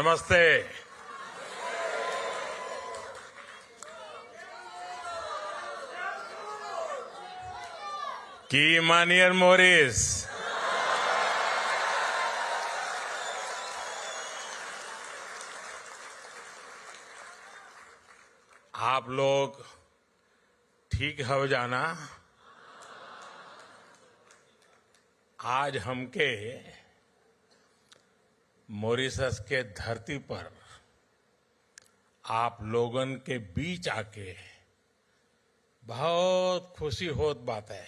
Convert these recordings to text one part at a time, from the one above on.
नमस्ते। की मानियर मोरिस। आप लोग ठीक हो जाना। आज हमके मॉरिशस के धरती पर आप लोगन के बीच आके बहुत खुशी होत बात है।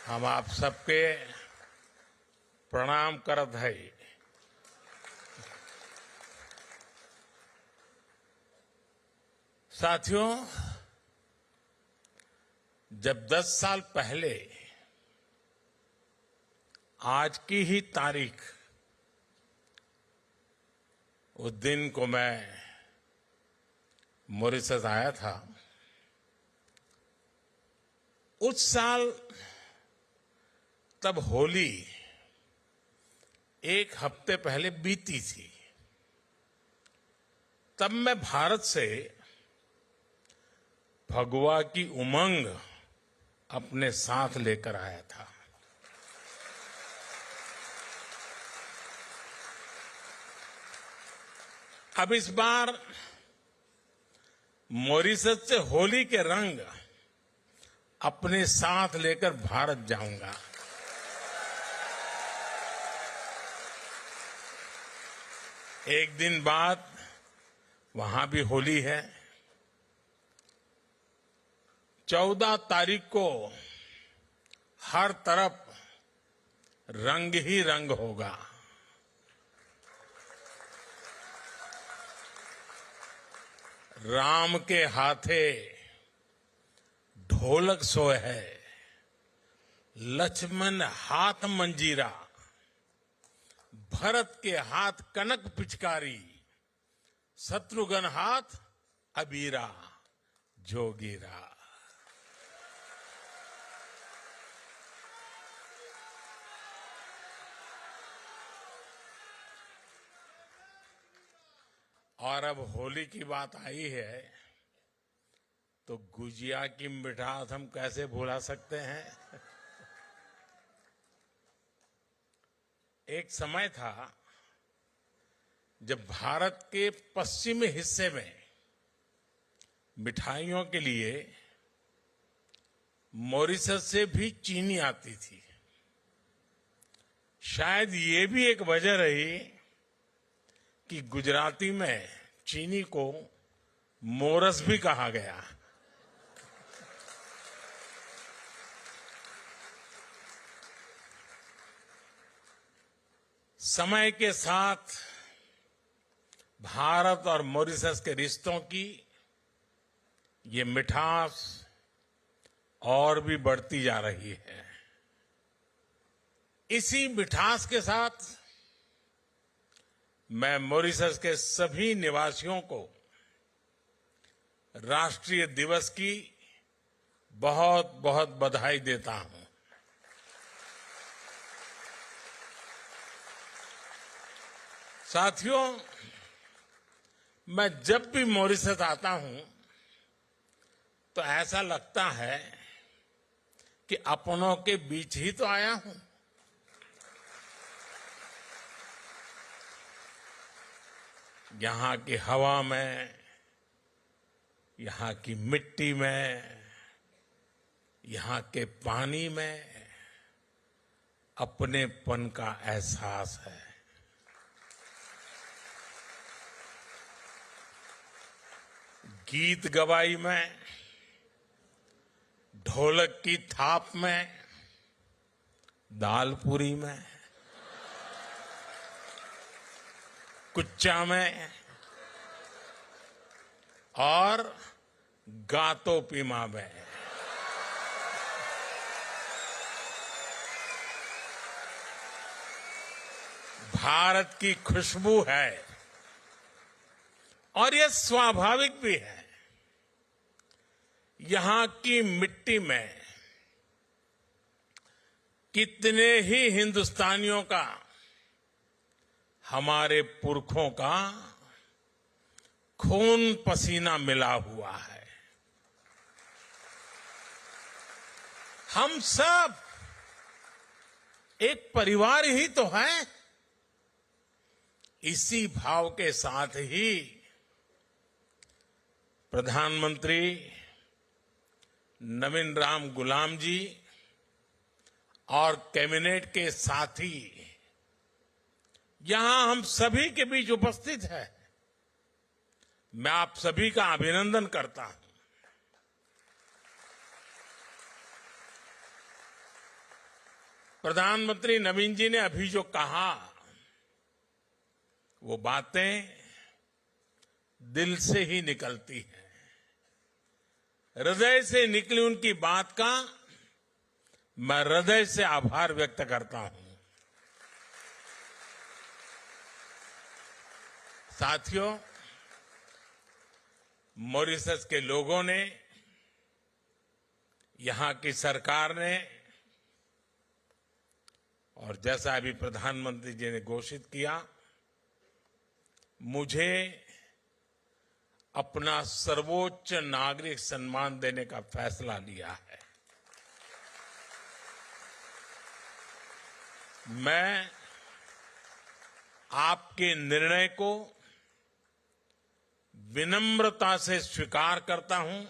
हम आप सबके प्रणाम करत है। साथियों, जब 10 साल पहले आज की ही तारीख उस दिन को मैं मॉरिशस आया था, उस साल तब होली एक हफ्ते पहले बीती थी। तब मैं भारत से फगुआ की उमंग अपने साथ लेकर आया था। अब इस बार मॉरिशस से होली के रंग अपने साथ लेकर भारत जाऊंगा। एक दिन बाद वहां भी होली है। 14 तारीख को हर तरफ रंग ही रंग होगा। राम के हाथे ढोलक सोए है, लक्ष्मण हाथ मंजीरा, भरत के हाथ कनक पिचकारी, शत्रुघ्न हाथ अबीरा जोगीरा। और अब होली की बात आई है तो गुजिया की मिठास हम कैसे भुला सकते हैं। एक समय था जब भारत के पश्चिमी हिस्से में मिठाइयों के लिए मॉरिशस से भी चीनी आती थी। शायद ये भी एक वजह रही कि गुजराती में चीनी को मोरस भी कहा गया। समय के साथ भारत और मॉरिशस के रिश्तों की ये मिठास और भी बढ़ती जा रही है। इसी मिठास के साथ मैं मॉरिशस के सभी निवासियों को राष्ट्रीय दिवस की बहुत बहुत बधाई देता हूं। साथियों, मैं जब भी मॉरिशस आता हूं तो ऐसा लगता है कि अपनों के बीच ही तो आया हूं। यहां की हवा में, यहां की मिट्टी में, यहां के पानी में अपनेपन का एहसास है। गीत गवाई में, ढोलक की थाप में, दालपूरी में, कुच्चा में और गातो पीमा में। भारत की खुशबू है और यह स्वाभाविक भी है। यहां की मिट्टी में कितने ही हिंदुस्तानियों का, हमारे पुरखों का खून पसीना मिला हुआ है। हम सब एक परिवार ही तो हैं। इसी भाव के साथ ही प्रधानमंत्री नवीन राम गुलाम जी और कैबिनेट के साथी यहां हम सभी के बीच उपस्थित है। मैं आप सभी का अभिनंदन करता हूं। प्रधानमंत्री नवीन जी ने अभी जो कहा, वो बातें दिल से ही निकलती हैं। हृदय से निकली उनकी बात का मैं हृदय से आभार व्यक्त करता हूं। साथियों, मॉरिशस के लोगों ने, यहां की सरकार ने, और जैसा अभी प्रधानमंत्री जी ने घोषित किया, मुझे अपना सर्वोच्च नागरिक सम्मान देने का फैसला लिया है। मैं आपके निर्णय को विनम्रता से स्वीकार करता हूं।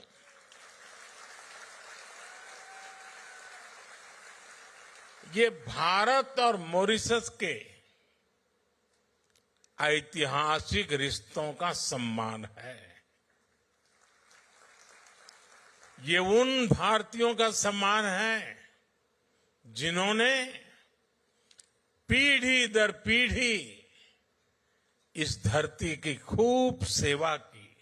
ये भारत और मॉरिशस के ऐतिहासिक रिश्तों का सम्मान है। ये उन भारतीयों का सम्मान है जिन्होंने पीढ़ी दर पीढ़ी इस धरती की खूब सेवा की।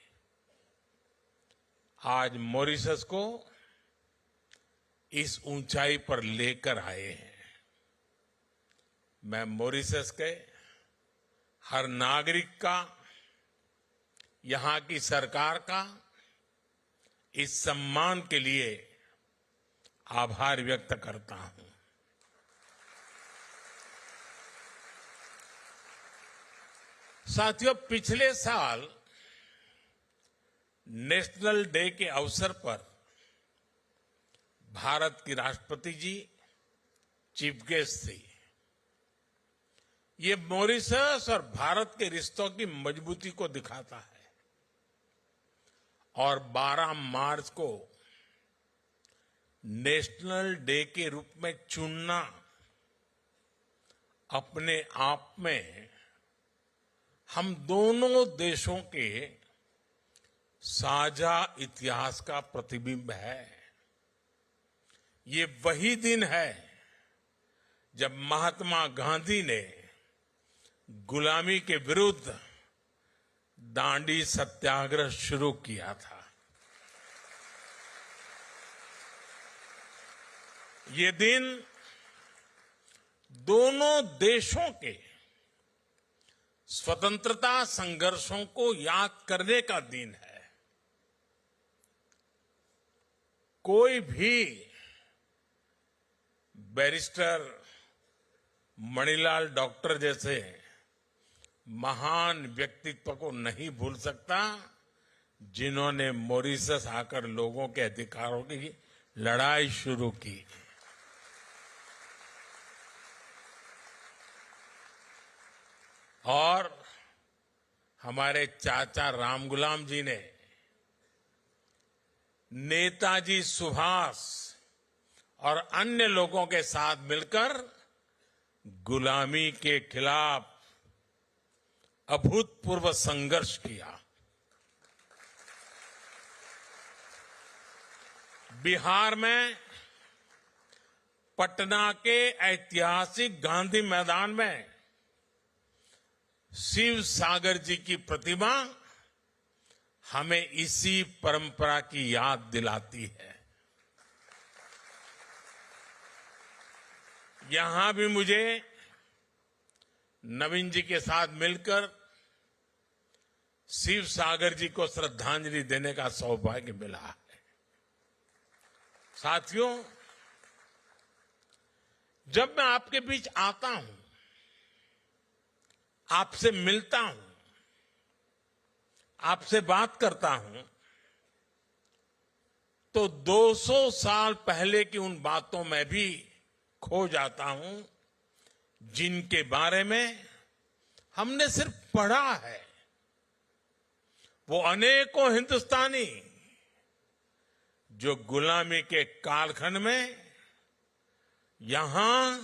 आज मॉरिशस को इस ऊंचाई पर लेकर आए हैं। मैं मॉरिशस के हर नागरिक का, यहां की सरकार का इस सम्मान के लिए आभार व्यक्त करता हूं। साथियों, पिछले साल नेशनल डे के अवसर पर भारत की राष्ट्रपति जी चीफ गेस्ट थी। ये मॉरिशस और भारत के रिश्तों की मजबूती को दिखाता है। और 12 मार्च को नेशनल डे के रूप में चुनना अपने आप में हम दोनों देशों के साझा इतिहास का प्रतिबिंब है। ये वही दिन है जब महात्मा गांधी ने गुलामी के विरुद्ध दांडी सत्याग्रह शुरू किया था। ये दिन दोनों देशों के स्वतंत्रता संघर्षों को याद करने का दिन है। कोई भी बैरिस्टर मणिलाल डॉक्टर जैसे महान व्यक्तित्व को नहीं भूल सकता, जिन्होंने मॉरिशस आकर लोगों के अधिकारों की लड़ाई शुरू की। और हमारे चाचा रामगुलाम जी ने नेताजी सुभाष और अन्य लोगों के साथ मिलकर गुलामी के खिलाफ अभूतपूर्व संघर्ष किया। बिहार में पटना के ऐतिहासिक गांधी मैदान में शिव सागर जी की प्रतिमा हमें इसी परंपरा की याद दिलाती है। यहां भी मुझे नवीन जी के साथ मिलकर शिव सागर जी को श्रद्धांजलि देने का सौभाग्य मिला है। साथियों, जब मैं आपके बीच आता हूं, आपसे मिलता हूं, आपसे बात करता हूं, तो 200 साल पहले की उन बातों में भी खो जाता हूं जिनके बारे में हमने सिर्फ पढ़ा है। वो अनेकों हिंदुस्तानी जो गुलामी के कालखंड में यहां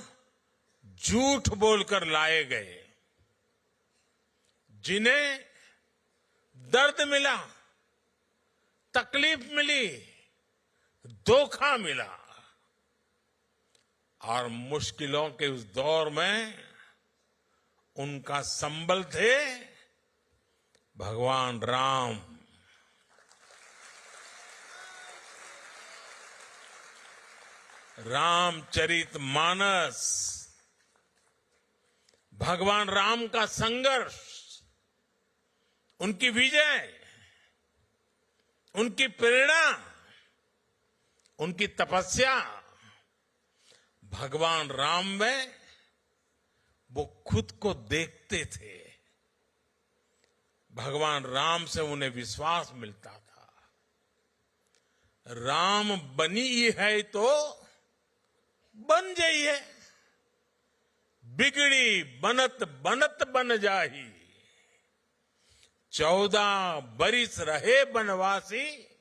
झूठ बोलकर लाए गए, जिन्हें दर्द मिला, तकलीफ मिली, धोखा मिला, और मुश्किलों के उस दौर में उनका संबल थे भगवान राम। रामचरितमानस, भगवान राम का संघर्ष, उनकी विजय, उनकी प्रेरणा, उनकी तपस्या, भगवान राम में वो खुद को देखते थे। भगवान राम से उन्हें विश्वास मिलता था। राम बनी है तो बन जाइए, बिगड़ी बनत बनत बन जाही, 14 बरिस रहे बनवासी,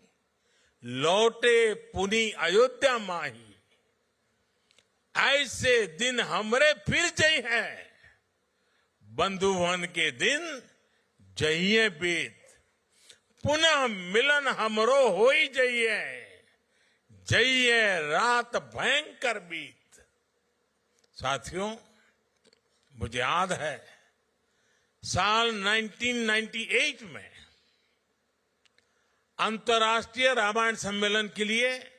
लौटे पुनी अयोध्या माही। ऐसे दिन हमरे फिर जई है, बंधुवन के दिन जइए बीत, पुनः मिलन हमरो हो ही जइए, जइए रात भयंकर बीत। साथियों, मुझे याद है साल 1998 में अंतर्राष्ट्रीय रामायण सम्मेलन के लिए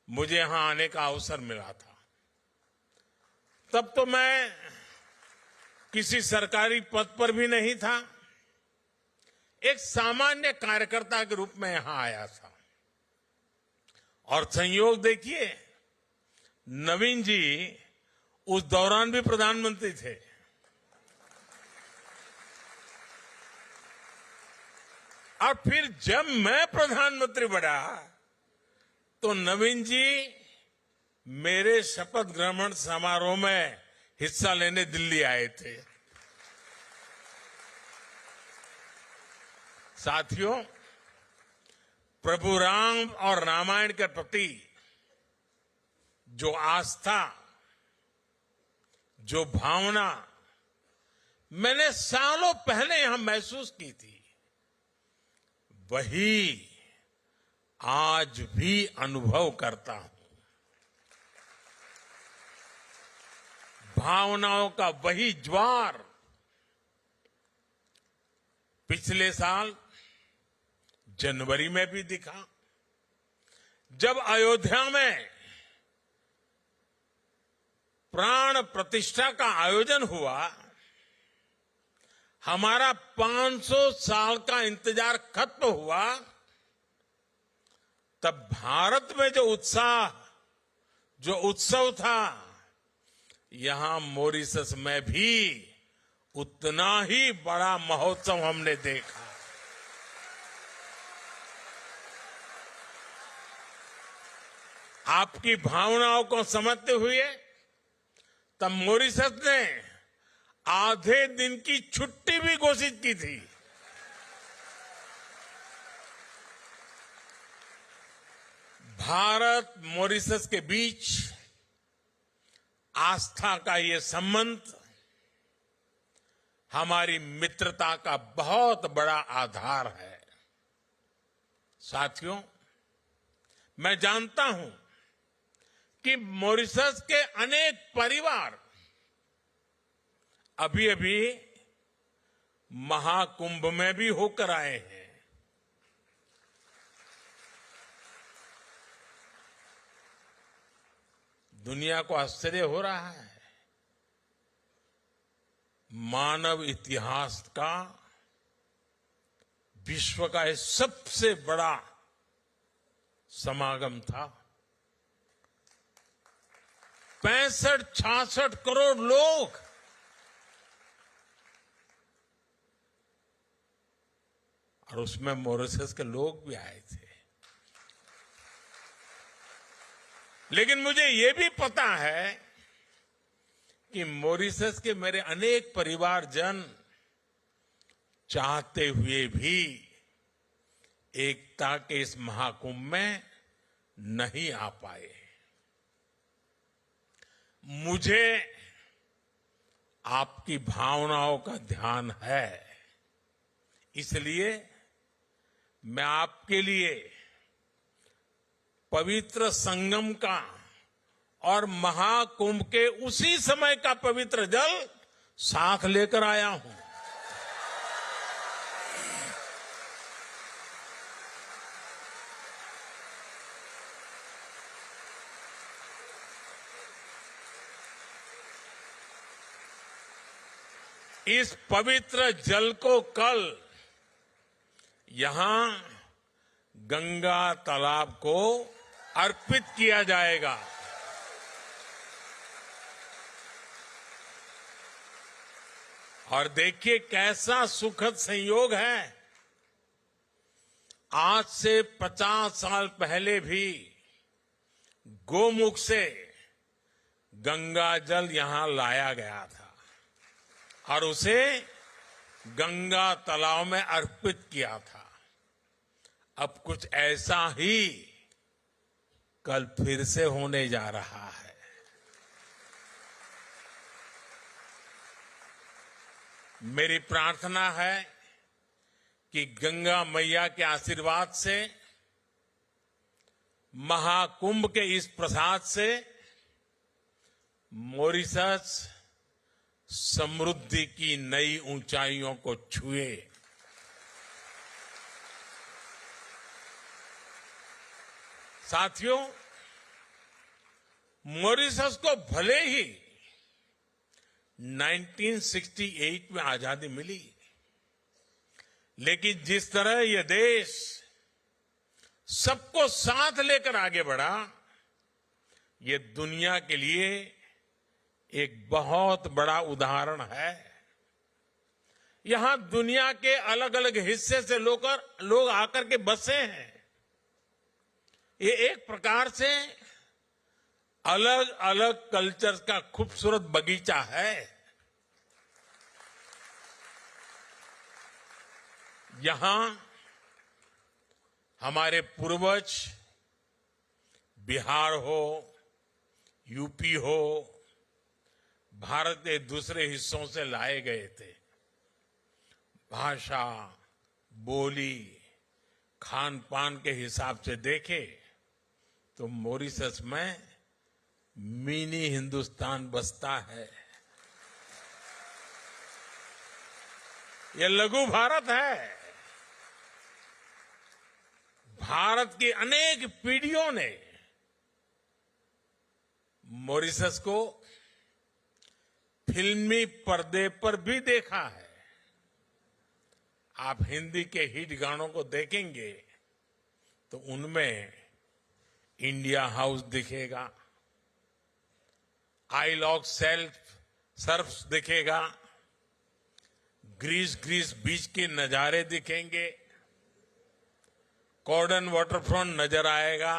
मुझे यहां आने का अवसर मिला था। तब तो मैं किसी सरकारी पद पर भी नहीं था, एक सामान्य कार्यकर्ता के रूप में यहां आया था। और संयोग देखिए, नवीन जी उस दौरान भी प्रधानमंत्री थे। और फिर जब मैं प्रधानमंत्री बना तो नवीन जी मेरे शपथ ग्रहण समारोह में हिस्सा लेने दिल्ली आए थे। साथियों, प्रभु राम और रामायण के प्रति जो आस्था, जो भावना मैंने सालों पहले यहां महसूस की थी, वही आज भी अनुभव करता हूं। भावनाओं का वही ज्वार पिछले साल जनवरी में भी दिखा, जब अयोध्या में प्राण प्रतिष्ठा का आयोजन हुआ। हमारा 500 साल का इंतजार खत्म हुआ, तब भारत में जो उत्साह, जो उत्सव था, यहां मॉरिशस में भी उतना ही बड़ा महोत्सव हमने देखा। आपकी भावनाओं को समझते हुए तब मॉरिशस ने आधे दिन की छुट्टी भी घोषित की थी। भारत मॉरिशस के बीच आस्था का ये संबंध हमारी मित्रता का बहुत बड़ा आधार है। साथियों, मैं जानता हूं कि मॉरिशस के अनेक परिवार अभी अभी महाकुंभ में भी होकर आए हैं। दुनिया को आश्चर्य हो रहा है। मानव इतिहास का, विश्व का यह सबसे बड़ा समागम था। 65-66 करोड़ लोग और उसमें मॉरिशस के लोग भी आए थे। लेकिन मुझे ये भी पता है कि मॉरिशस के मेरे अनेक परिवारजन चाहते हुए भी एकता के इस महाकुंभ में नहीं आ पाए। मुझे आपकी भावनाओं का ध्यान है, इसलिए मैं आपके लिए पवित्र संगम का और महाकुंभ के उसी समय का पवित्र जल साथ लेकर आया हूं। इस पवित्र जल को कल यहां गंगा तालाब को अर्पित किया जाएगा। और देखिए कैसा सुखद संयोग है। आज से 50 साल पहले भी गोमुख से गंगा जल यहां लाया गया था और उसे गंगा तालाब में अर्पित किया था। अब कुछ ऐसा ही कल फिर से होने जा रहा है। मेरी प्रार्थना है कि गंगा मैया के आशीर्वाद से, महाकुंभ के इस प्रसाद से मॉरिशस समृद्धि की नई ऊंचाइयों को छुए। साथियों, मॉरिशस को भले ही 1968 में आजादी मिली, लेकिन जिस तरह यह देश सबको साथ लेकर आगे बढ़ा, ये दुनिया के लिए एक बहुत बड़ा उदाहरण है। यहां दुनिया के अलग अलग हिस्से से लोग आकर के बसे हैं। ये एक प्रकार से अलग अलग कल्चर का खूबसूरत बगीचा है। यहां हमारे पूर्वज बिहार हो, यूपी हो, भारत के दूसरे हिस्सों से लाए गए थे। भाषा, बोली, खान पान के हिसाब से देखे तो मॉरिशस में मिनी हिंदुस्तान बसता है। यह लघु भारत है। भारत की अनेक पीढ़ियों ने मॉरिशस को फिल्मी पर्दे पर भी देखा है। आप हिंदी के हिट गानों को देखेंगे तो उनमें इंडिया हाउस दिखेगा, आइल ऑफ सर्फ दिखेगा, ग्रीस बीच के नजारे दिखेंगे, कॉर्डन वाटरफ्रंट नजर आएगा,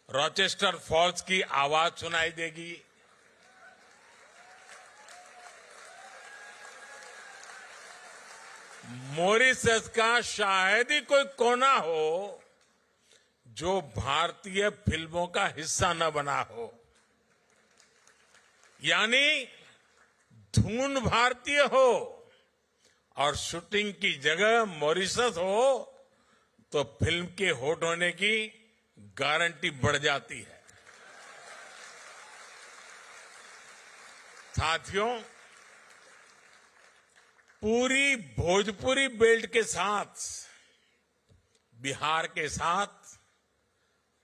रॉचेस्टर फॉल्स की आवाज सुनाई देगी। मॉरिशस का शायद ही कोई कोना हो जो भारतीय फिल्मों का हिस्सा न बना हो। यानी धुन भारतीय हो और शूटिंग की जगह मॉरिशस हो तो फिल्म के हिट होने की गारंटी बढ़ जाती है। साथियों, पूरी भोजपुरी बेल्ट के साथ बिहार के साथ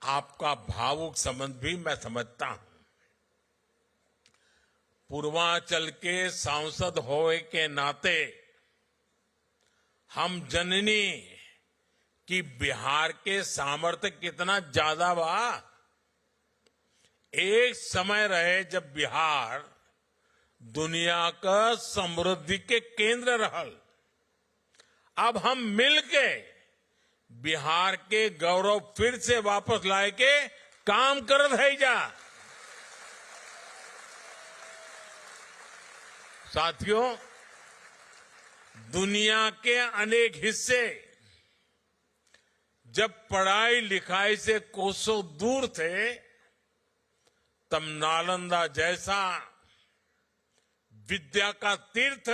आपका भावुक संबंध भी मैं समझता हूं। पूर्वांचल के सांसद होने के नाते हम जननी कि बिहार के सामर्थ्य कितना ज्यादा बा, एक समय रहे जब बिहार दुनिया का समृद्धि के केंद्र रहल। अब हम मिलके बिहार के गौरव फिर से वापस लाए के काम करत है जा। साथियों, दुनिया के अनेक हिस्से जब पढ़ाई लिखाई से कोसों दूर थे, तब नालंदा जैसा विद्या का तीर्थ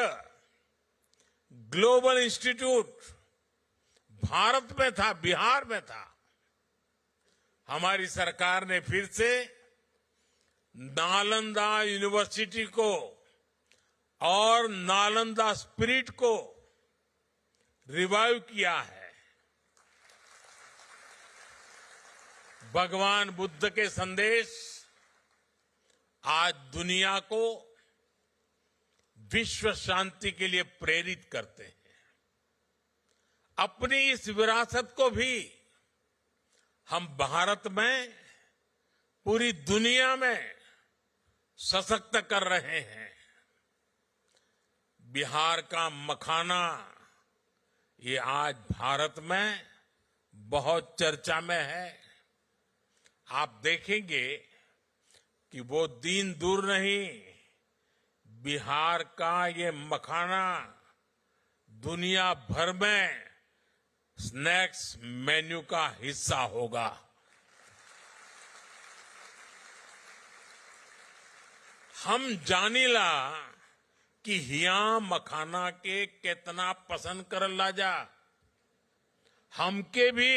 ग्लोबल इंस्टीट्यूट भारत में था, बिहार में था। हमारी सरकार ने फिर से नालंदा यूनिवर्सिटी को और नालंदा स्पिरिट को रिवाइव किया है। भगवान बुद्ध के संदेश आज दुनिया को विश्व शांति के लिए प्रेरित करते हैं। अपनी इस विरासत को भी हम भारत में, पूरी दुनिया में सशक्त कर रहे हैं। बिहार का मखाना ये आज भारत में बहुत चर्चा में है। आप देखेंगे कि वो दिन दूर नहीं, बिहार का ये मखाना दुनिया भर में स्नैक्स मेन्यू का हिस्सा होगा। हम जानीला कि हिया मखाना के कितना पसंद कर लाजा। हमके भी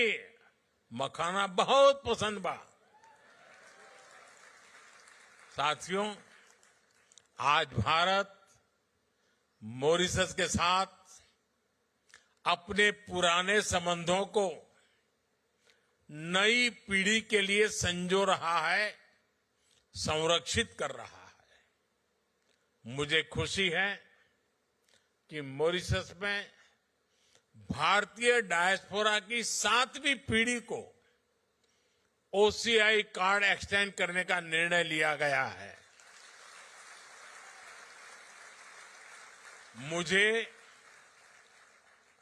मखाना बहुत पसंद बा। साथियों, आज भारत मॉरिशस के साथ अपने पुराने संबंधों को नई पीढ़ी के लिए संजो रहा है, संरक्षित कर रहा है। मुझे खुशी है कि मॉरिशस में भारतीय डायस्पोरा की 7वीं पीढ़ी को ओसीआई कार्ड एक्सटेंड करने का निर्णय लिया गया है। मुझे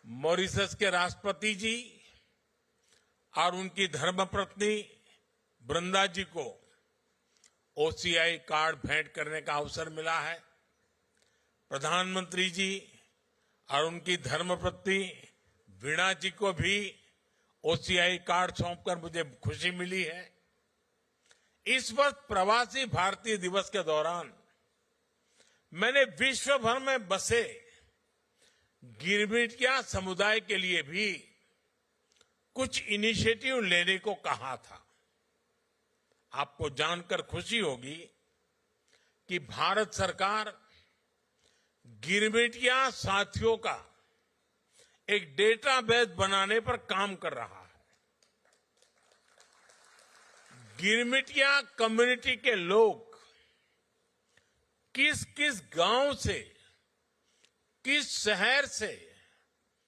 मॉरिशस के राष्ट्रपति जी और उनकी धर्मपत्नी वृंदा जी को ओसीआई कार्ड भेंट करने का अवसर मिला है। प्रधानमंत्री जी और उनकी धर्मपत्नी वीणा जी को भी ओसीआई कार्ड सौंपकर मुझे खुशी मिली है। इस वर्ष प्रवासी भारतीय दिवस के दौरान मैंने विश्व भर में बसे गिरमिटिया समुदाय के लिए भी कुछ इनिशिएटिव लेने को कहा था। आपको जानकर खुशी होगी कि भारत सरकार गिरमिटिया साथियों का एक डेटाबेस बनाने पर काम कर रहा है। गिरमिटिया कम्युनिटी के लोग किस किस गांव से, किस शहर से